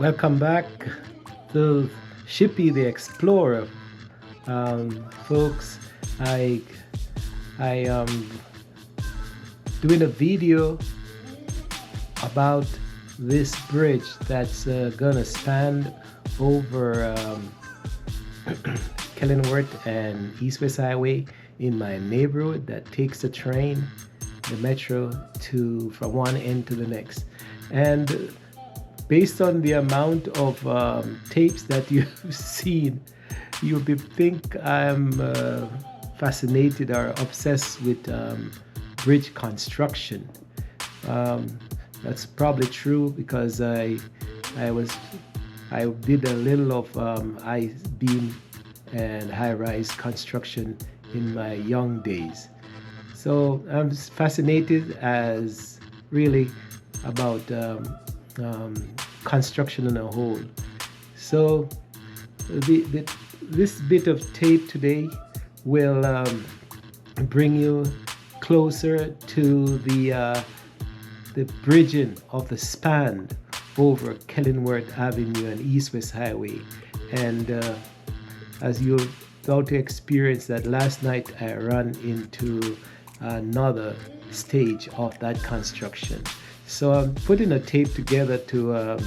Welcome back to Shippy the Explorer, folks. I I doing a video about this bridge that's gonna span over Kenilworth and East West Highway in my neighborhood that takes the train, the metro to from one end to the next, and based on the amount of tapes that you've seen, you will think I'm fascinated or obsessed with bridge construction. Um, that's probably true because I was I did a little of I beam and high-rise construction in my young days. So I'm fascinated as really about um, construction in a whole. So this bit of tape today will bring you closer to the bridging of the span over Kenilworth Avenue and East West Highway. And as you're about to experience that, last night I ran into another stage of that construction. So I'm putting a tape together to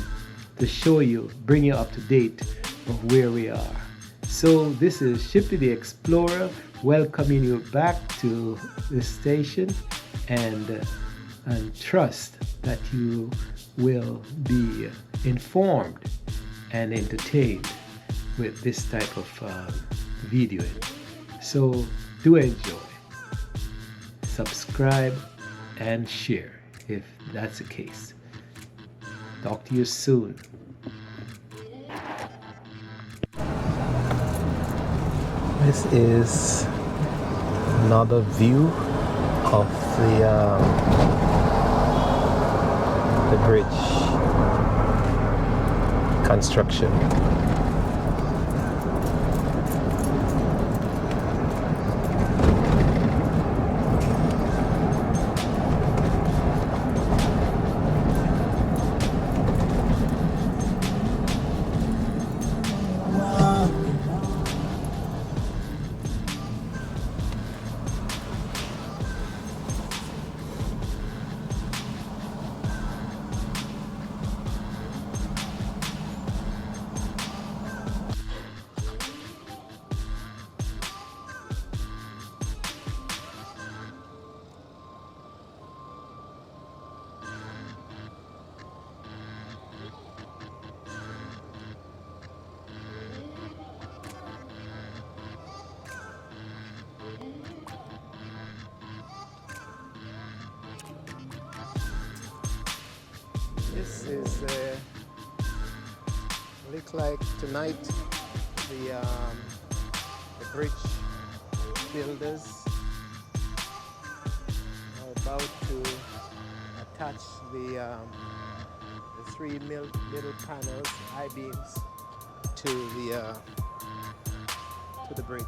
show you, bring you up to date of where we are. So this is Shippy the Explorer welcoming you back to the station, and trust that you will be informed and entertained with this type of videoing. So do enjoy, subscribe, and share if that's the case. Talk to you soon. This is another view of the bridge construction. This is look like tonight the bridge builders are about to attach the three middle panels, I-beams, to the bridge.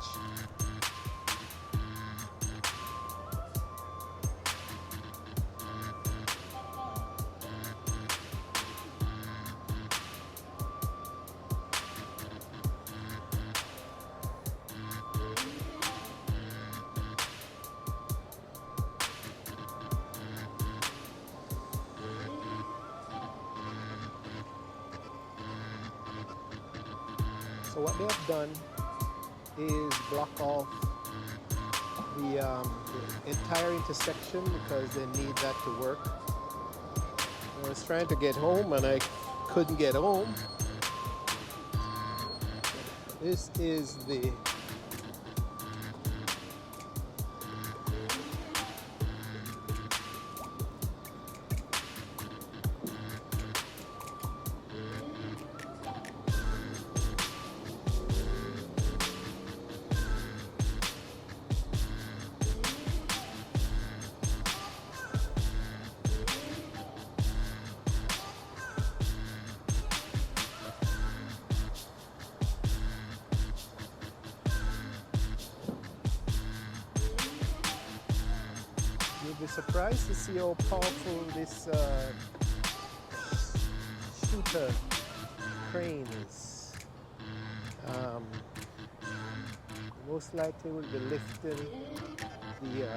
So what they have done is block off the entire intersection because they need that to work. I was trying to get home and I couldn't get home. This is the You'll be surprised to see how powerful this shooter cranes. Um, Most likely will be lifting the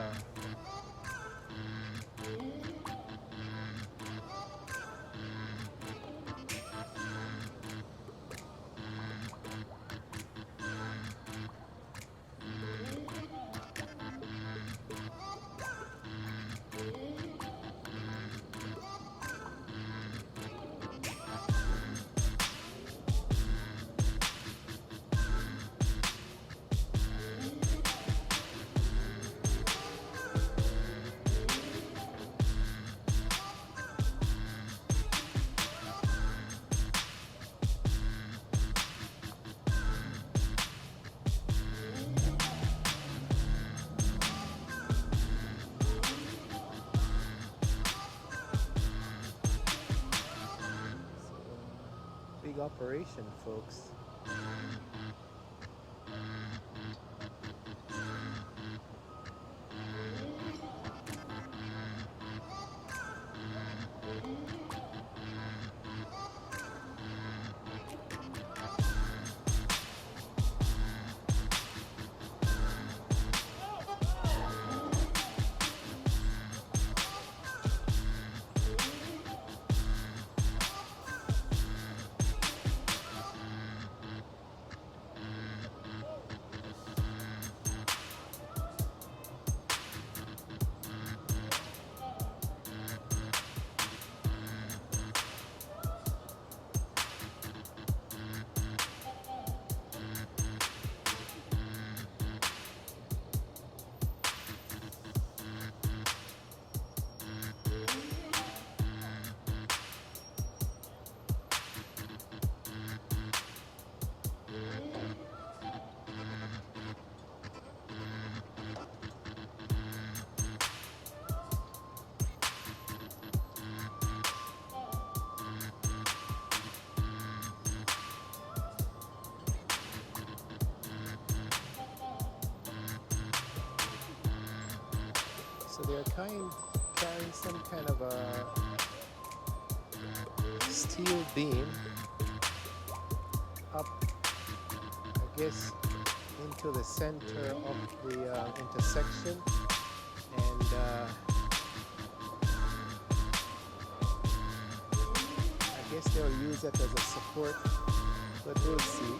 big operation, folks. So they're carrying some kind of a steel beam up, I guess, into the center of the intersection, and I guess they'll use it as a support, but we'll see.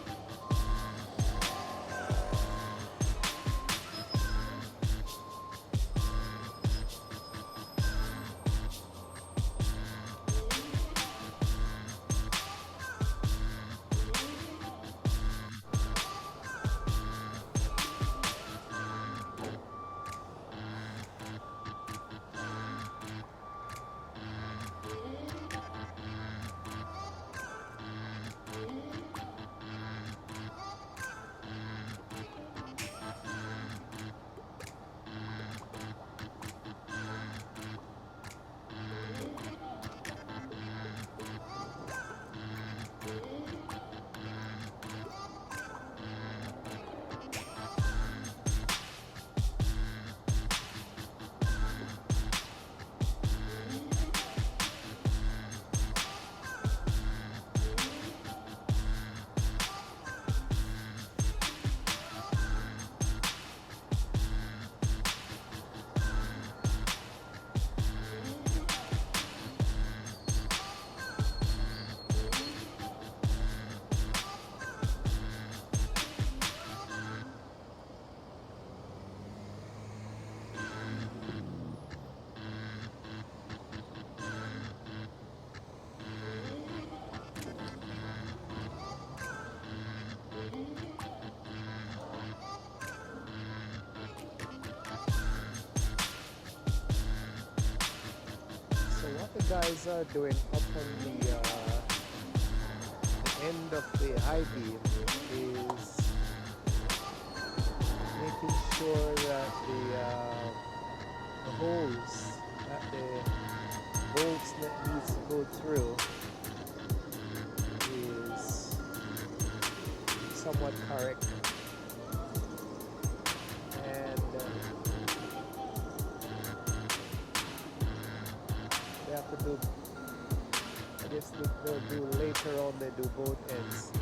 The guys are doing up on the end of the high beam is making sure that the holes that the bolts that needs to go through is somewhat correct, and they have to do, I guess, they'll do later on. They do both ends.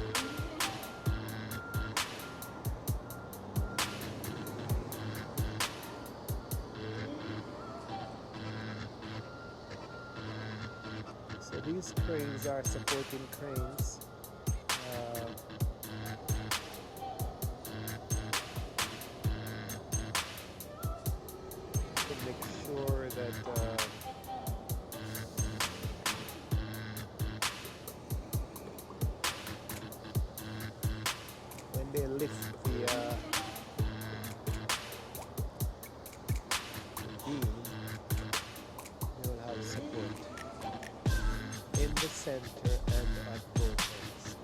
So these cranes are supporting cranes. To make sure that when they lift the beam, they will have support in the center and at both ends.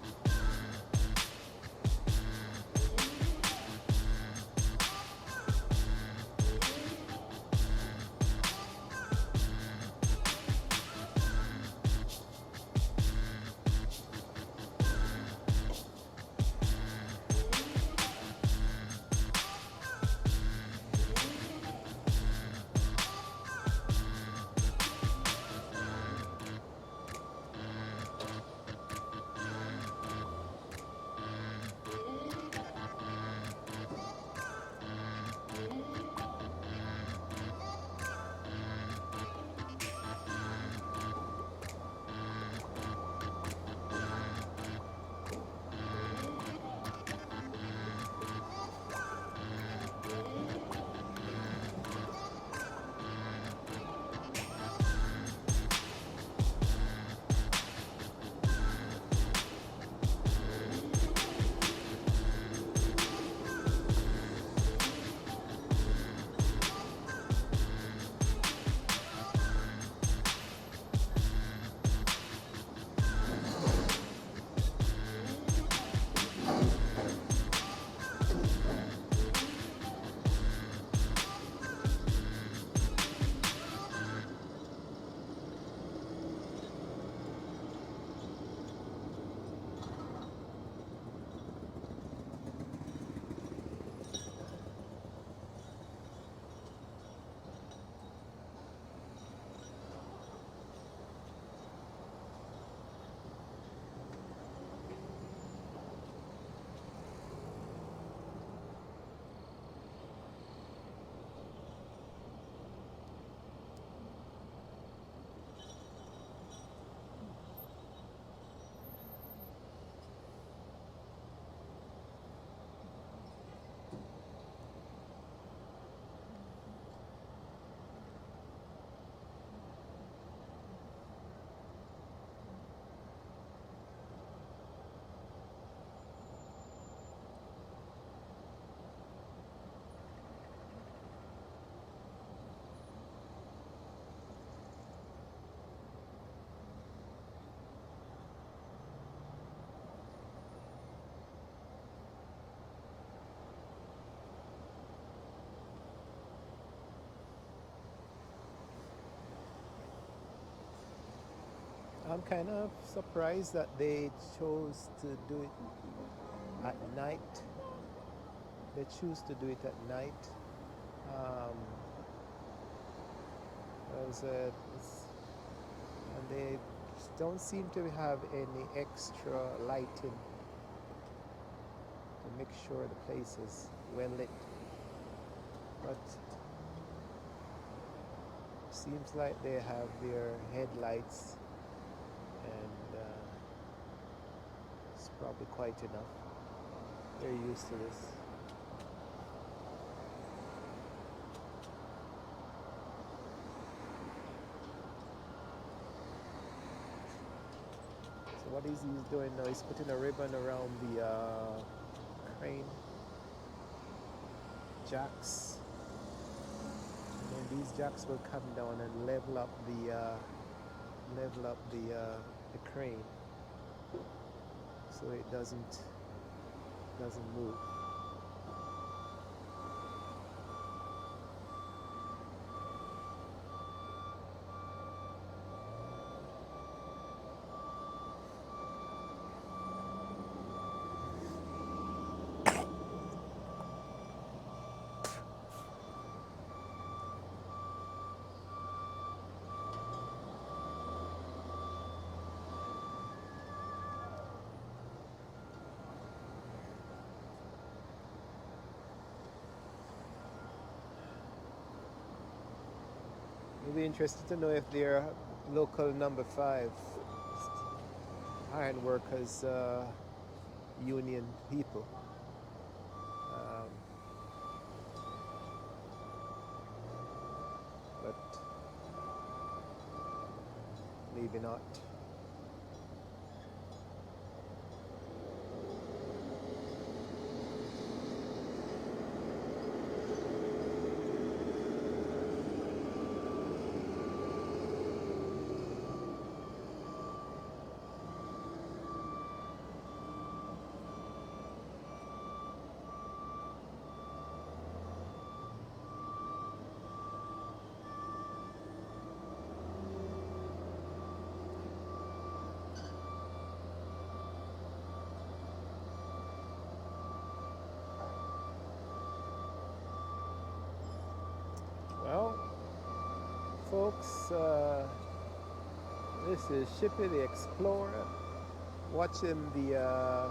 I'm kind of surprised that they chose to do it at night. They choose to do it at night. Um, and they don't seem to have any extra lighting to make sure the place is well lit. But seems like they have their headlights, and it's probably quite enough. They're used to this. So what is he doing now? He's putting a ribbon around the crane jacks. And then these jacks will come down and level up the crane so it doesn't move. be interested to know if they're local number 5 iron workers union people. Um, but maybe not. Well, folks, this is Shippy the Explorer watching the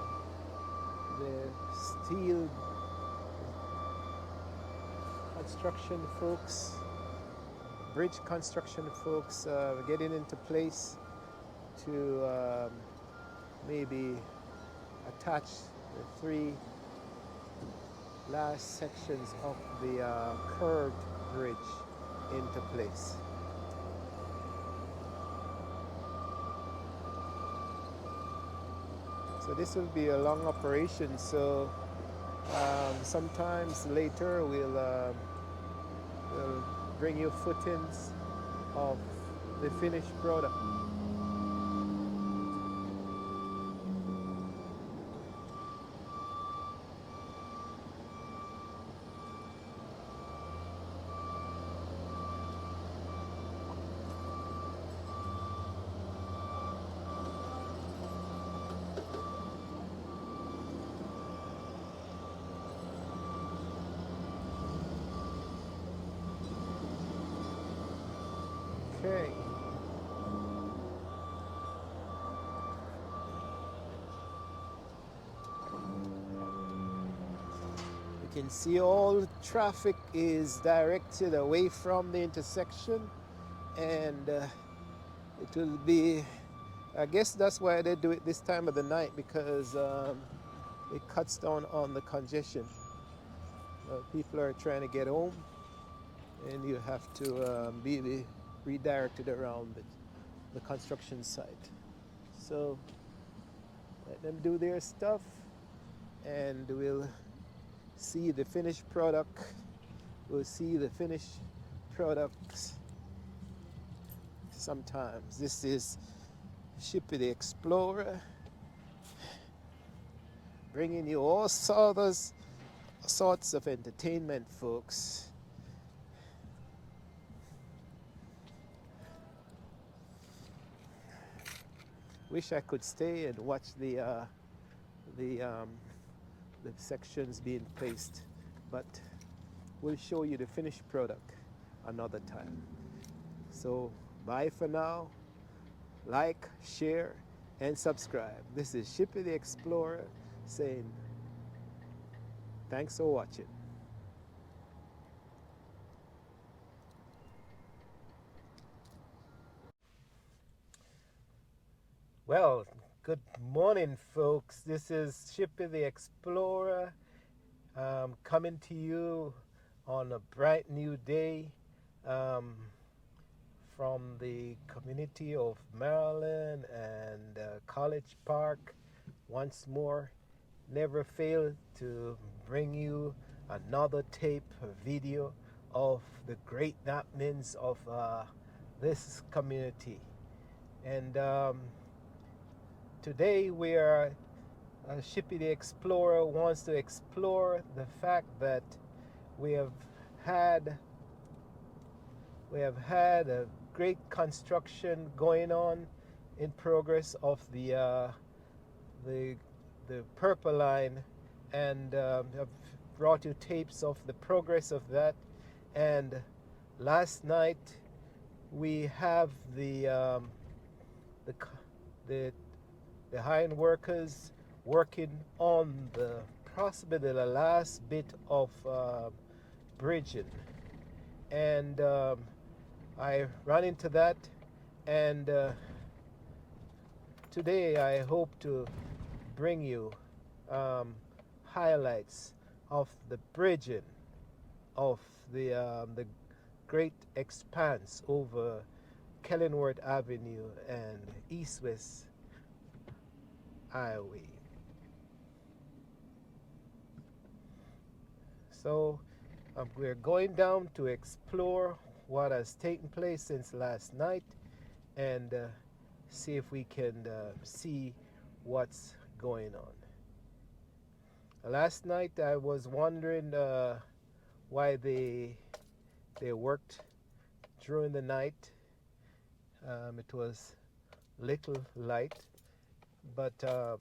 steel construction folks, bridge construction folks getting into place to maybe attach the 3 last sections of the curved bridge into place. So this will be a long operation, so sometimes later we'll bring you footings of the finished product. Okay. You can see all traffic is directed away from the intersection, and it will be, I guess that's why they do it this time of the night, because it cuts down on the congestion. People are trying to get home, and you have to be redirected around the construction site. So let them do their stuff, and we'll see the finished product. We'll see the finished products sometimes. This is Shippy the Explorer, bringing you all sorts of entertainment, folks. Wish I could stay and watch the sections being placed, but we'll show you the finished product another time. So bye for now. Like, share, and subscribe. This is Shippy the Explorer saying thanks for watching. Well, good morning, folks. This is Shippy the Explorer coming to you on a bright new day from the community of Maryland and College Park. Once more, never fail to bring you another tape, a video of the great happenings of this community. And today we are, Shippy the Explorer wants to explore the fact that we have had a great construction going on in progress of the Purple Line, and have brought you tapes of the progress of that. And last night we have the iron workers working on possibly the last bit of bridging, and I run into that, and today I hope to bring you um, highlights of the bridging of the great expanse over Kenilworth Avenue and East-West Highway. So we're going down to explore what has taken place since last night and see if we can see what's going on. Last night I was wondering why they worked during the night. It was little light, but the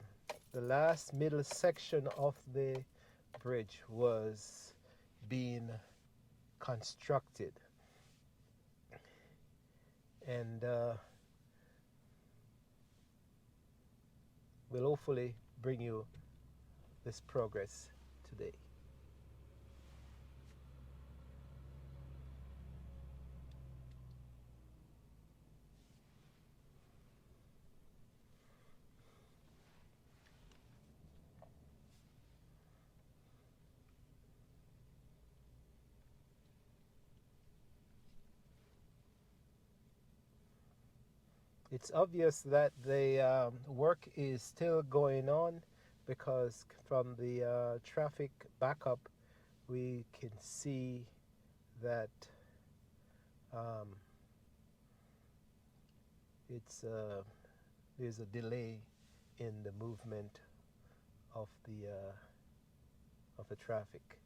last middle section of the bridge was being constructed, and we'll hopefully bring you this progress today. It's obvious that the work is still going on because from the traffic backup we can see that um, it's there's a delay in the movement of the traffic.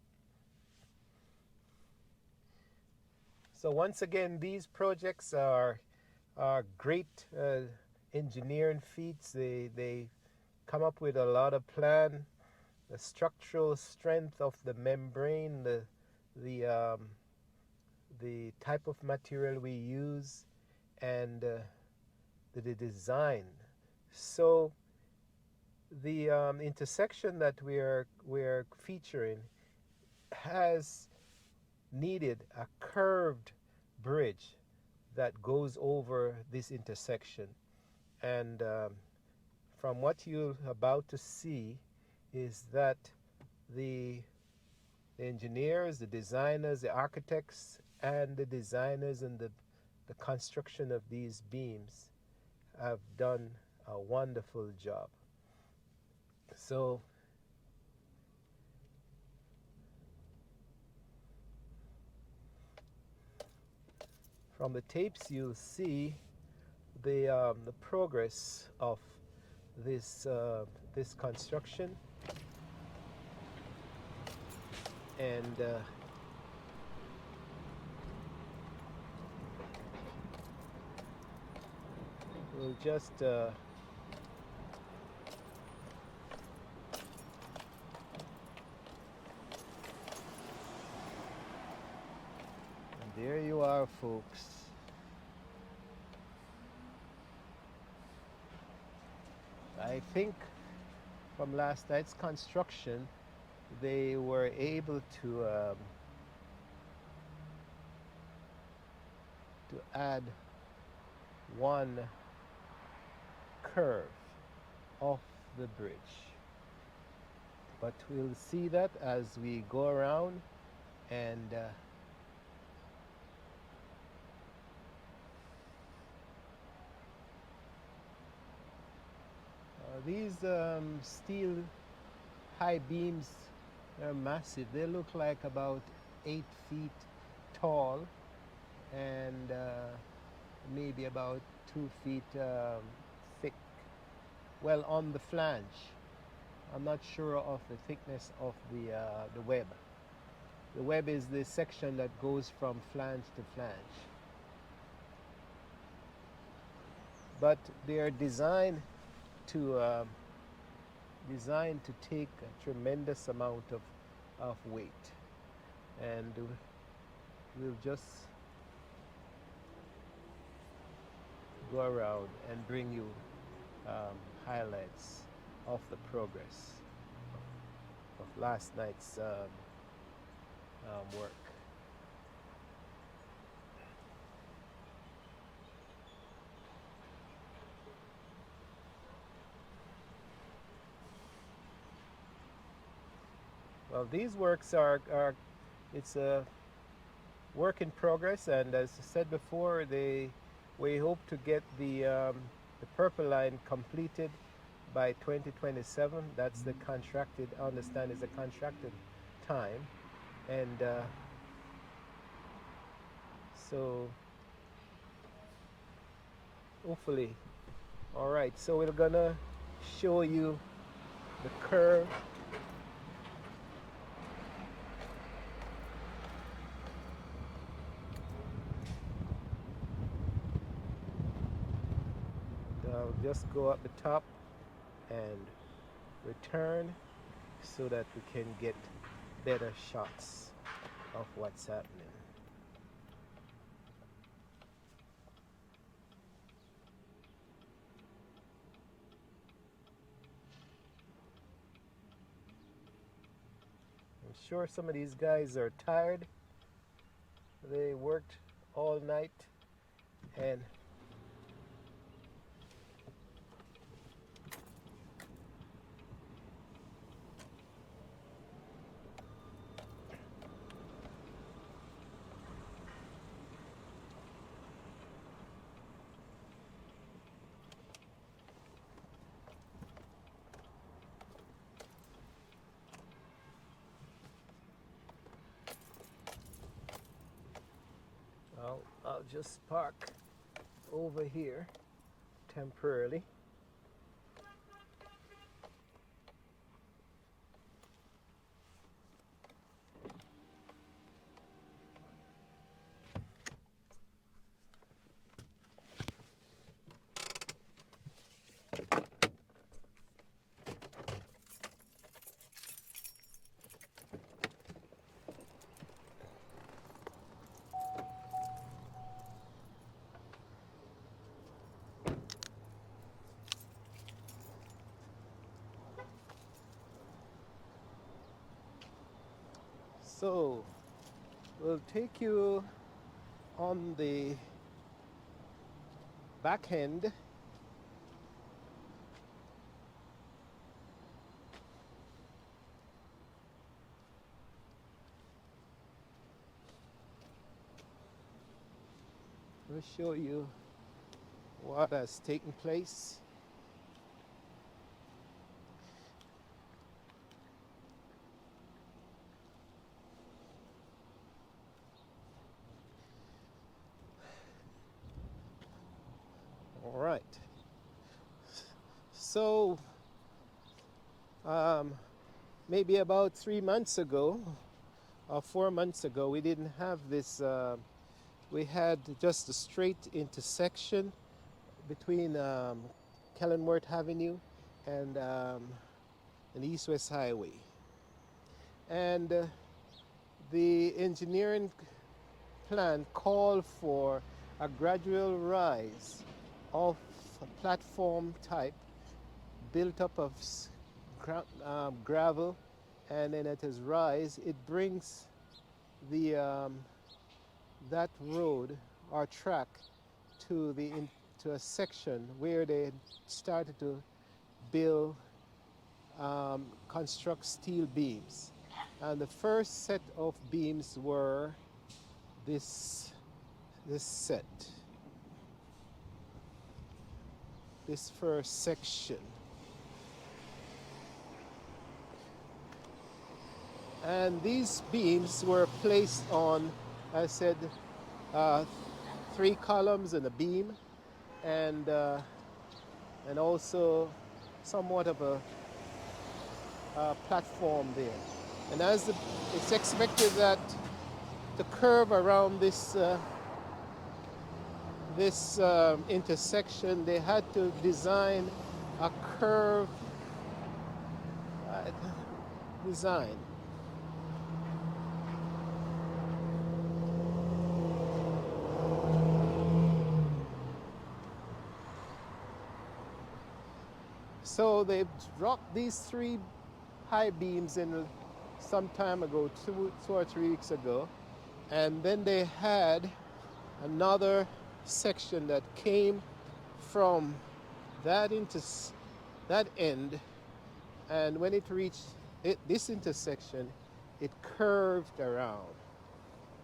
So once again, these projects are great engineering feats. They come up with a lot of plan, the structural strength of the membrane, the um, the type of material we use, and the design. So the intersection that we're featuring has needed a curved bridge that goes over this intersection. And from what you're about to see is that the engineers, the designers, the architects, and the designers and the construction of these beams have done a wonderful job. So from the tapes you'll see the progress of this construction, and we'll just and there you are, folks. I think from last night's construction they were able to add one curve off the bridge, but we'll see that as we go around, and these steel high beams are massive. They look like about 8 feet tall and maybe about 2 feet thick. Well, on the flange, I'm not sure of the thickness of the web. The web is the section that goes from flange to flange. But they are designed to take a tremendous amount of weight, and we'll just go around and bring you highlights of the progress of last night's work. Well, these works are it's a work in progress, and as I said before, we hope to get the purple line completed by 2027. That's the contracted, I understand, is the contracted time, and so hopefully, all right. So we're gonna show you the curve. I'll just go up the top and return so that we can get better shots of what's happening. I'm sure some of these guys are tired. They worked all night, and I'll just park over here temporarily. So we'll take you on the back end. We'll show you what has taken place. All right. So maybe about 3 months ago or 4 months ago, we didn't have this. We had just a straight intersection between Kenilworth Avenue and an east-west highway. And the engineering plan called for a gradual rise of a platform type built up of gravel, and then at its rise, it brings the that road or track to to a section where they started to build construct steel beams. And the first set of beams were this set, this first section. And these beams were placed on, I said, 3 columns and a beam, and also somewhat of a platform there. And as it's expected that the curve around this intersection, they had to design a curve design. So they dropped these 3 high beams in some time ago, 2 or 3 weeks ago, and then they had another section that came from that end, and when it reached this intersection, it curved around.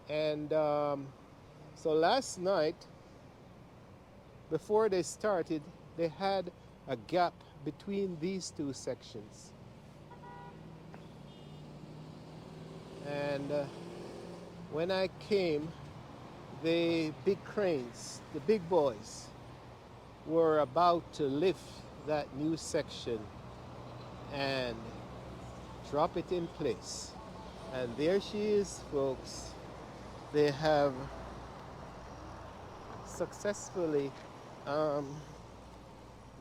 And so last night, before they started, they had a gap between these two sections. And when I came, the big cranes, the big boys, were about to lift that new section and drop it in place. And there she is, folks. They have successfully um,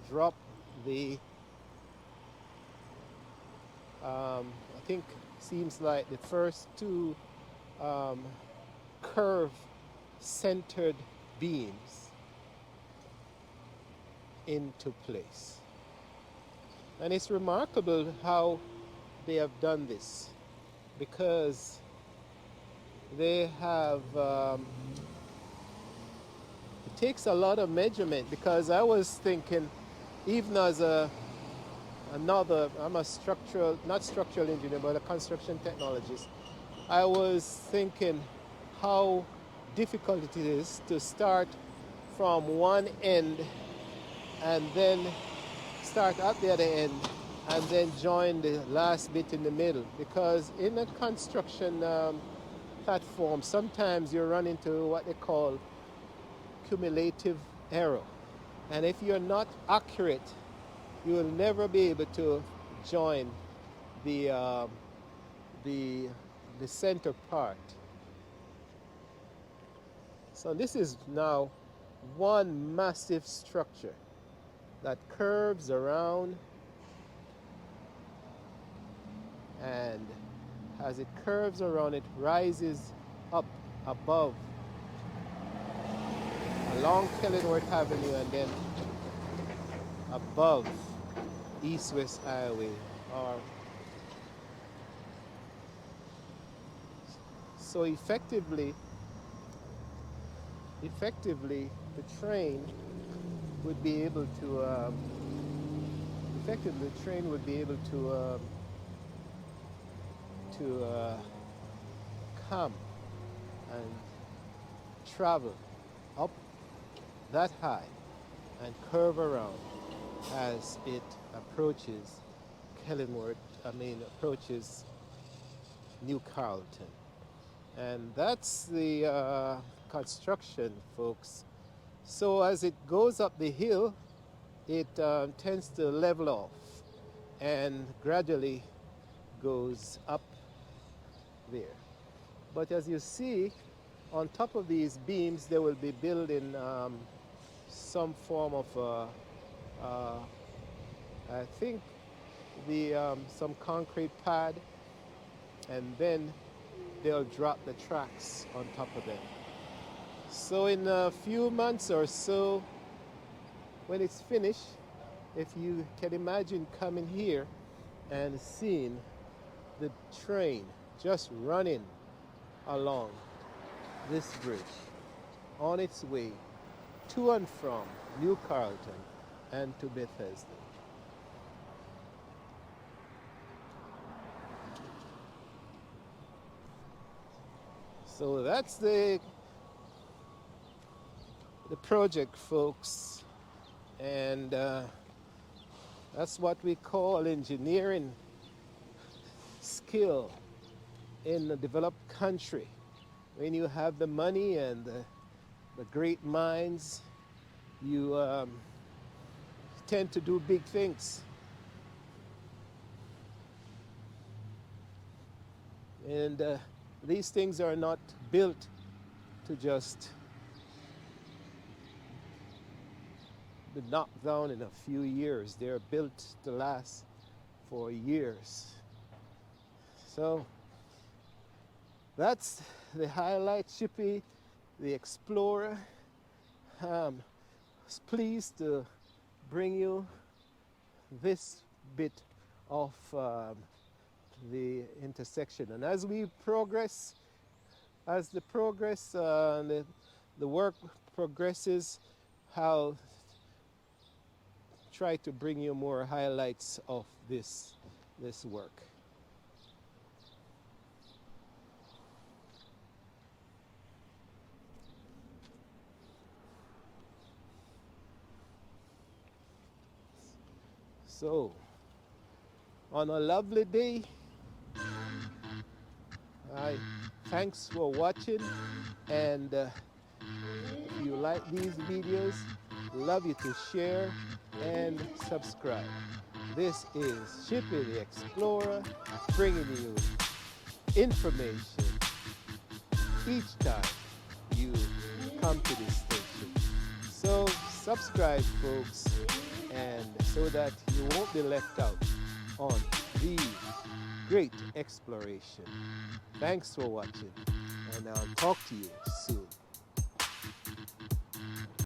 dropped the, I think, seems like the first two um, curve centered beams into place. And it's remarkable how they have done this, because they have, it takes a lot of measurement, because I was thinking, even as I'm a structural, not structural engineer, but a construction technologist, I was thinking how difficult it is to start from one end and then start at the other end and then join the last bit in the middle. Because in a construction platform, sometimes you run into what they call cumulative error. And if you're not accurate, you will never be able to join the, the, the center part. So this is now one massive structure that curves around, and as it curves around, it rises up above along Kenilworth Avenue and then above East-West Highway. Or so effectively, the train would be able to come and travel up that high and curve around as it approaches approaches New Carlton. And that's the construction, folks. So as it goes up the hill, it tends to level off and gradually goes up there. But as you see, on top of these beams, they will be building some form of, I think, some concrete pad, and then they'll drop the tracks on top of them. So in a few months or so, when it's finished, if you can imagine coming here and seeing the train just running along this bridge on its way to and from New Carlton and to Bethesda. So that's the project, folks, and that's what we call engineering skill in a developed country. When you have the money and the great minds, you tend to do big things. And these things are not built to just be knocked down in a few years. They're built to last for years. So that's the highlight, Chippy, the Explorer. Was pleased to bring you this bit of the intersection. And as we progress, as the work progresses, I'll try to bring you more highlights of this work. So, on a lovely day, I thanks for watching, and if you like these videos, love you to share and subscribe. This is Shippy the Explorer, bringing you information each time you come to this station. So subscribe, folks, and so that you won't be left out on the great exploration. Thanks for watching, and I'll talk to you soon.